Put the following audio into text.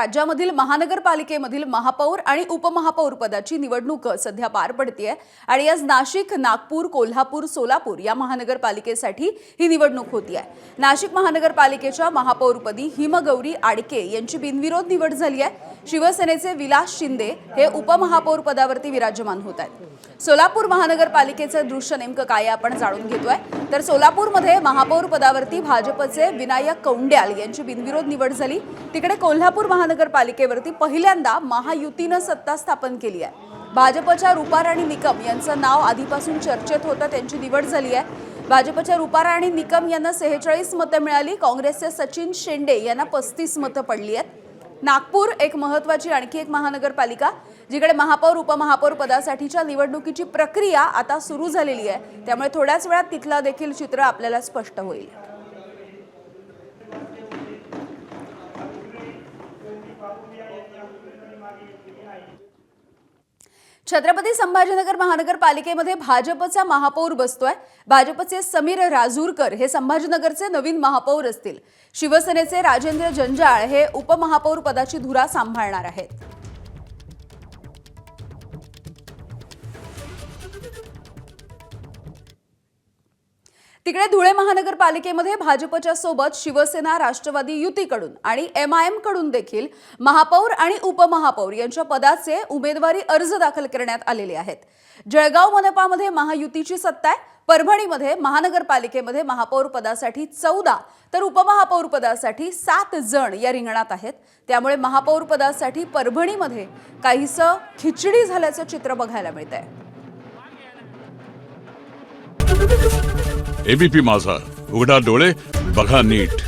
राज्यामधील महानगरपालिकेमधील महापौर आणि उपमहापौर पदाची निवडणूक सध्या पार पडतेय आणि आज नाशिक, नागपूर, कोल्हापूर, सोलापूर या महानगरपालिकेसाठी ही निवडणूक होतीये। नाशिक महानगरपालिकेच्या महापौरपदी हिमगौरी आडके यांची बिनविरोध निवड झाली आहे। शिवसेनेचे विलास शिंदे हे उपमहापौर पदावरती विराजमान होत आहेत। सोलापूर महानगरपालिकेचे दृश्य नेमकं काय आपण जाणून घेतोय। तर सोलापूरमध्ये महापौर पदावरती भाजपचे विनायक कौंड्याल यांची बिनविरोध निवड झाली। तिकडे कोल्हापूर महानगरपालिकेवरती पहिल्यांदा महायुतीने सत्ता स्थापन केली आहे। भाजपच्या रूपाराणी निकम यांचं नाव आधीपासून चर्चेत होतं, त्यांची निवड झाली आहे। भाजपच्या रूपाराणी निकम यांना 46 मतं मिळाली। काँग्रेसचे सचिन शेंडे यांना 35 मतं पडली आहेत। नागपूर एक महत्त्वाची आणखी एक महानगरपालिका जिकडे महापौर उपमहापौर पदासाठीच्या निवडणुकीची प्रक्रिया आता सुरू झालेली आहे, त्यामुळे थोड्याच वेळात तिथला देखील चित्र आपल्याला स्पष्ट होईल। छत्रपती संभाजीनगर महानगरपालिकेमध्ये भाजपचा महापौर बसतोय। भाजपचे समीर राजूरकर हे संभाजीनगरचे नवीन महापौर असतील। शिवसेनेचे राजेंद्र जंजाळ हे उपमहापौर पदाची धुरा सांभाळणार आहेत। तिकडे धुळे महानगरपालिकेमध्ये भाजपच्या सोबत शिवसेना, राष्ट्रवादी युतीकडून आणि MIM कडून देखील महापौर आणि उपमहापौर यांच्या पदाचे उमेदवारी अर्ज दाखल करण्यात आलेले आहेत। जळगाव मनपामध्ये महायुतीची सत्ता आहे। परभणीमध्ये महानगरपालिकेमध्ये महापौर पदासाठी 14 तर उपमहापौर पदासाठी 7 जण या रिंगणात आहेत। त्यामुळे महापौर पदासाठी परभणीमध्ये काहीसं खिचडी झाल्याचं चित्र बघायला मिळतंय। एबीपी माझा, उघडा डोळे बघा नीट।